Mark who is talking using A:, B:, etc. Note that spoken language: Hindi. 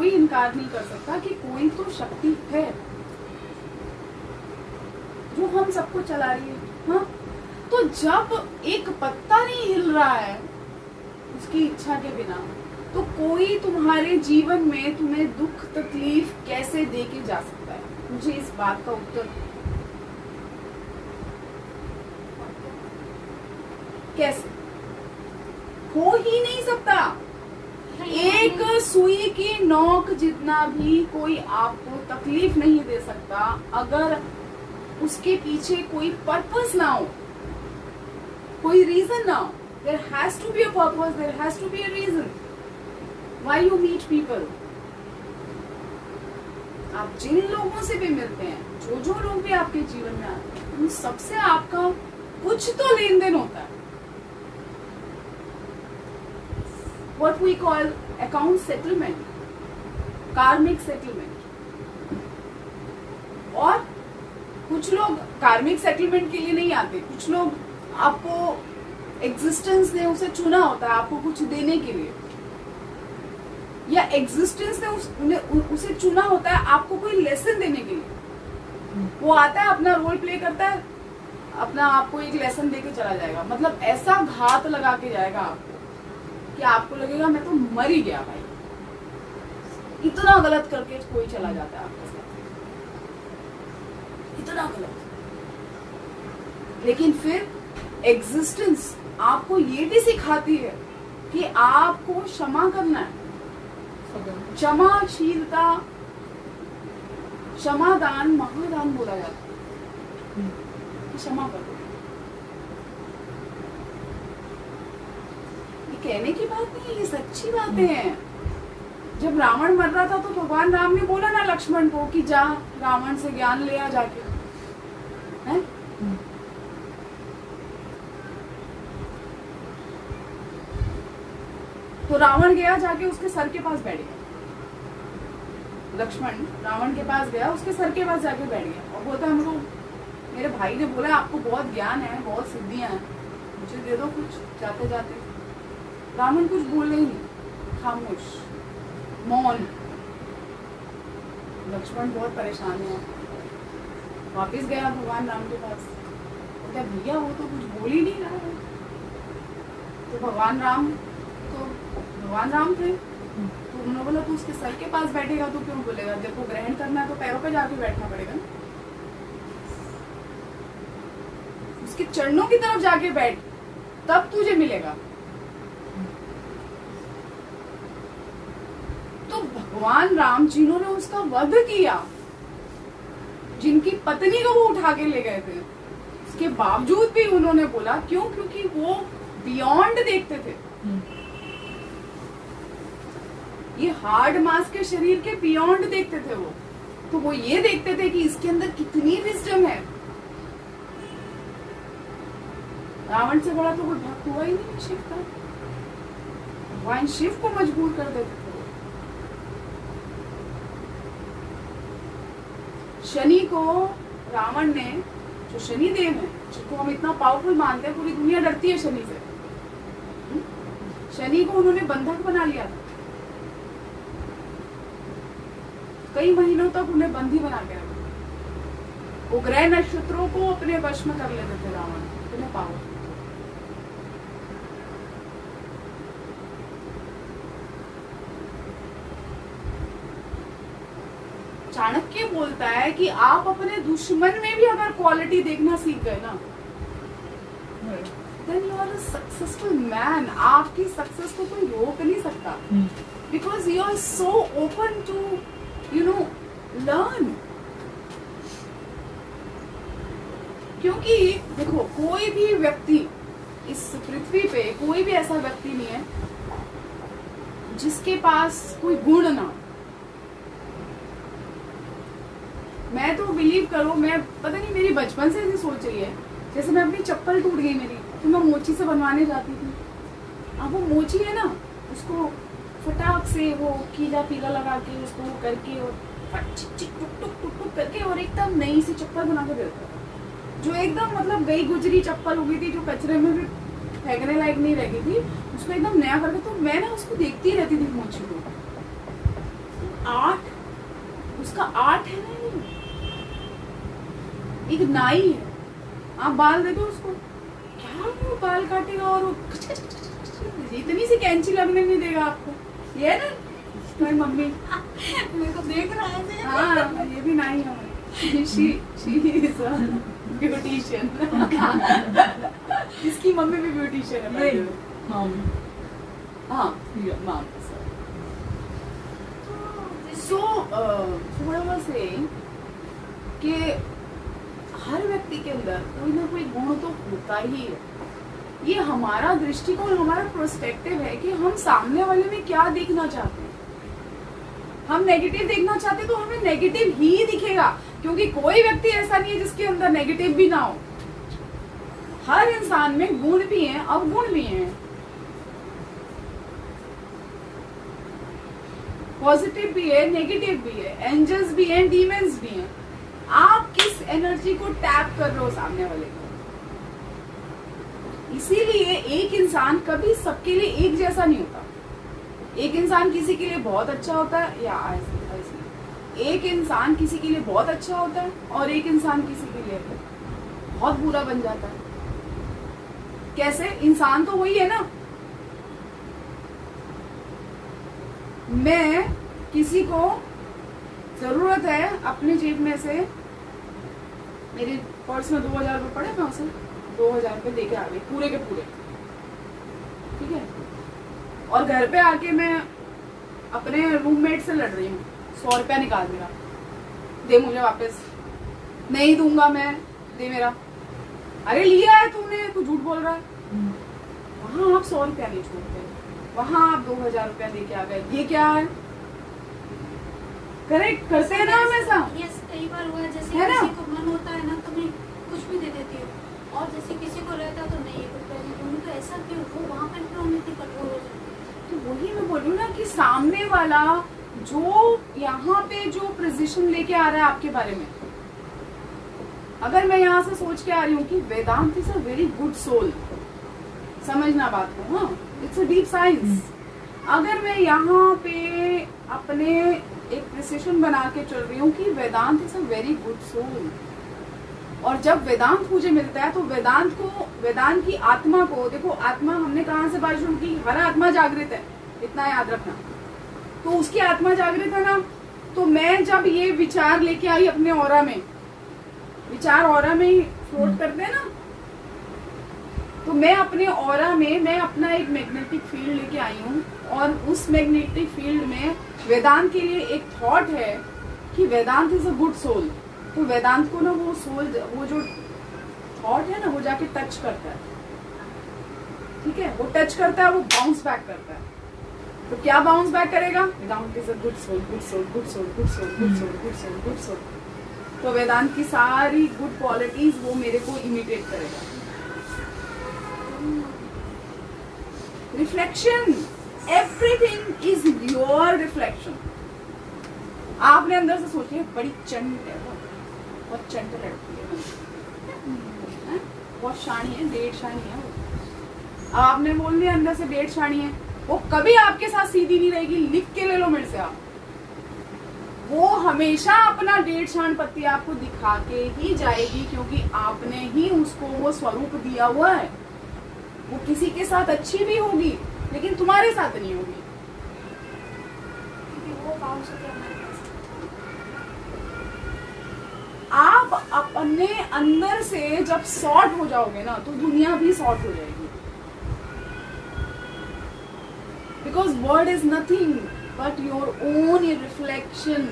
A: कोई इनकार नहीं कर सकता कि कोई तो शक्ति है जो हम सबको चला रही है। हाँ, तो जब एक पत्ता नहीं हिल रहा है उसकी इच्छा के बिना, तो कोई तुम्हारे जीवन में तुम्हें दुख तकलीफ कैसे दे के जा सकता है? मुझे इस बात का उत्तर कैसे? हो ही नहीं सकता। एक सुई की नोक जितना भी कोई आपको तकलीफ नहीं दे सकता अगर उसके पीछे कोई पर्पस ना हो, कोई रीजन ना हो। There has to be a purpose, there has to be a reason why you meet people. आप जिन लोगों से भी मिलते हैं, जो लोग भी आपके जीवन में आते हैं, उन सबसे आपका कुछ तो लेन देन होता है। What we call account settlement, karmic settlement। और कुछ लोग कार्मिक सेटलमेंट के लिए नहीं आते, कुछ लोग आपको एग्जिस्टेंस ने उसे चुना होता है आपको कुछ देने के लिए, या एग्जिस्टेंस ने उसे चुना होता है आपको कोई लेसन देने के लिए। वो आता है, अपना रोल प्ले करता है, अपना आपको एक लेसन देके चला जाएगा। मतलब ऐसा घात लगा के जाएगा आपको कि आपको लगेगा मैं तो मर ही गया भाई। इतना गलत करके कोई चला जाता है आपके साथ, इतना गलत। लेकिन फिर एग्जिस्टेंस आपको ये भी सिखाती है कि आपको क्षमा करना है। क्षमाशीलता, क्षमादान महादान बोला जाता है। क्षमा करो, ये कहने की बात नहीं है, ये सच्ची बातें हैं। जब रावण मर रहा था तो भगवान राम ने बोला ना लक्ष्मण को कि जा रावण से ज्ञान ले आ जाके, है? तो रावण गया, जाके उसके सर के पास बैठ गया। लक्ष्मण रावण के पास गया, उसके सर के पास जाके बैठ गया और बोलता हमको मेरे भाई ने बोला आपको बहुत ज्ञान है, बहुत सिद्धियां हैं, मुझे दे दो कुछ जाते जाते। रावण कुछ बोले ही नहीं, खामोश, मौन। लक्ष्मण बहुत परेशान है, वापिस गया भगवान राम के पास। बोलता भैया वो तो कुछ बोल ही नहीं रहा है। तो भगवान राम थे, तो उन्होंने बोला तू उसके सर के पास बैठेगा तो क्यों बोलेगा, तेरे को ग्रहण करना है तो पैरों पे जाके बैठना पड़ेगा ना, उसके चरणों की तरफ जाके बैठ, तब तुझे मिलेगा। तो भगवान राम जिन्होंने उसका वध किया, जिनकी पत्नी को वो उठा के ले गए थे, उसके बावजूद भी उन्होंने बोला क्यों? क्योंकि वो बियॉन्ड देखते थे। ये हार्ड मास के शरीर के बियॉन्ड देखते थे वो। तो वो ये देखते थे कि इसके अंदर कितनी विजडम है। रावण से बड़ा तो कोई भक्त हुआ ही नहीं शिव का। भगवान शिव को मजबूर कर देते थे। शनि को रावण ने, जो शनि देव है, जिसको हम इतना पावरफुल मानते हैं, पूरी दुनिया डरती है शनि से, शनि को उन्होंने बंधक बना लिया था। कई महीनों तक उन्हें बंदी बना के रखा। वो ग्रह नक्षत्रों को अपने वश में कर लेते थे रावण, इतने पावरफुल। चाणक्य बोलता है कि आप अपने दुश्मन में भी अगर क्वालिटी देखना सीख गए ना, then you are a successful man। आपकी सक्सेस को कोई रोक नहीं सकता, because you are so open to learn। क्योंकि देखो, कोई भी व्यक्ति इस पृथ्वी पे, कोई भी ऐसा व्यक्ति नहीं है जिसके पास कोई गुण ना हो। मैं तो बिलीव करो, मैं पता नहीं मेरी बचपन से ऐसी सोच रही है, जैसे मैं अपनी चप्पल टूट गई मेरी, तो मैं मोची से बनवाने जाती थी। अब वो मोची है ना, उसको फटाक से वो कीला पीला लगा के उसको वो करके और टुक करके और एकदम नई सी चप्पल बना के देता था, जो एकदम मतलब गई गुजरी चप्पल हो गई थी, जो कचरे में भी फेंकने लायक नहीं रह गई थी, उसको एकदम नया करके। तो मैं ना उसको देखती रहती थी मोची को, आर्ट, उसका आर्ट है ना ये, एक नाई है, आप बाल दे दो उसको, क्या वो बाल काटेगा और वो इतनी सी कैंची लगने नहीं देगा आपको। ये है ना मेरी मम्मी,
B: मेरे को देख रहा है।
A: हाँ ये भी नाई है, she is a beautician। इसकी मम्मी भी ब्यूटिशियन है।
B: मॉम,
A: हाँ mom. So what I was saying कि हर व्यक्ति के अंदर कोई ना कोई गुण तो होता ही है। ये हमारा दृष्टिकोण, हमारा पर्सपेक्टिव है कि हम सामने वाले में क्या देखना चाहते हैं। हम नेगेटिव देखना चाहते हैं तो हमें नेगेटिव ही दिखेगा, क्योंकि कोई व्यक्ति ऐसा नहीं है जिसके अंदर नेगेटिव भी ना हो। हर इंसान में गुण भी हैं, अवगुण भी हैं, पॉजिटिव भी है, नेगेटिव भी है, एंजल्स भी हैं, डीमंस भी हैं। आप किस एनर्जी को टैप कर रहे हो सामने वाले को। इसीलिए एक इंसान कभी सबके लिए एक जैसा नहीं होता। एक इंसान किसी के लिए बहुत अच्छा होता है, या ऐसे एक इंसान किसी के लिए बहुत अच्छा होता है और एक इंसान किसी के लिए बहुत बुरा बन जाता है। कैसे? इंसान तो वही है ना। मैं किसी को जरूरत है अपनी जेब में से, मेरे पर्स में 2000 रुपये पड़े, मैं उसे 2000 रुपये दे के आ गई पूरे के पूरे, ठीक है। और घर पे आके मैं अपने रूममेट से लड़ रही हूँ, 100 रुपया निकाल मेरा, दे मुझे वापस। नहीं दूंगा मैं, दे मेरा। अरे लिया है तूने, तू झूठ बोल रहा है। वहां आप 100 रुपया नहीं छोड़ते, वहां आप 2000 रुपया दे के आ गए। ये क्या है? करेक्ट करते हैं ना हमेशा।
B: यस, कई बार हुआ जैसे
A: है ना?
B: किसी को मन होता है ना तो मैं कुछ भी दे देती हूँ, और जैसे किसी को रहता तो नहीं कुछ पहले दूंगी, तो ऐसा क्यों? वो वहाँ पर क्यों इतनी कठोर हो जाती है?
A: तो वही मैं बोल रही हूँ ना कि सामने वाला जो यहाँ पे जो पोजीशन लेके आ रहा है आपके बारे में, अगर मैं यहाँ से सोच के आ रही हूँ कि Vedant is a very good soul, समझना बात को, हाँ, इट्स अ डीप साइंस। अगर मैं यहाँ पे अपने एक प्रिसिशन बना के चल रही हूँ कि Vedant is a very good soul, और जब वेदांत मुझे मिलता है तो वेदांत की आत्मा को, देखो आत्मा हमने कहाँ से बात शुरू की, हर आत्मा जागृत है, इतना याद रखना। तो उसकी आत्मा जागृत है ना, तो मैं जब ये विचार लेके आई अपने ऑरा में, विचार ऑरा में ही फ्लोट करते हैं ना, तो मैं अपने ऑरा में मैं अपना एक मैग्नेटिक फील्ड लेके आई हूँ, और उस मैग्नेटिक फील्ड में वेदांत के लिए एक थॉट है कि Vedant is a good soul. तो वेदांत को ना वो सोल, वो जो थॉट है ना, वो जाके टच करता है, ठीक है, वो टच करता है, वो बाउंस बैक करता है। तो क्या बाउंस बैक करेगा? Vedant is a good soul, good soul, good soul, good soul, good soul, good soul, good soul. तो वेदांत की सारी गुड क्वालिटीज वो मेरे को इमिटेट करेगा। Reflection, everything is your reflection. आपने अंदर से सोचिए, बड़ी चंट है वो, बहुत चंट लड़की है, बहुत शानी है, डेढ़ शानी है वो। आपने बोल दिया अंदर से डेढ़ शानी है, वो कभी आपके साथ सीधी नहीं रहेगी, लिख के ले लो मेरे से आप। वो हमेशा अपना डेढ़ शान पत्ती आपको दिखा के ही जाएगी, क्योंकि आपने ही उसको वो स्वरूप दिया हुआ है। वो किसी के साथ अच्छी भी होगी, लेकिन तुम्हारे साथ नहीं होगी,
B: क्योंकि वो बाउंस होकर हमारे पास।
A: आप अपने अंदर से जब सॉर्ट हो जाओगे ना, तो दुनिया भी सॉर्ट हो जाएगी। Because word is nothing but your own reflection.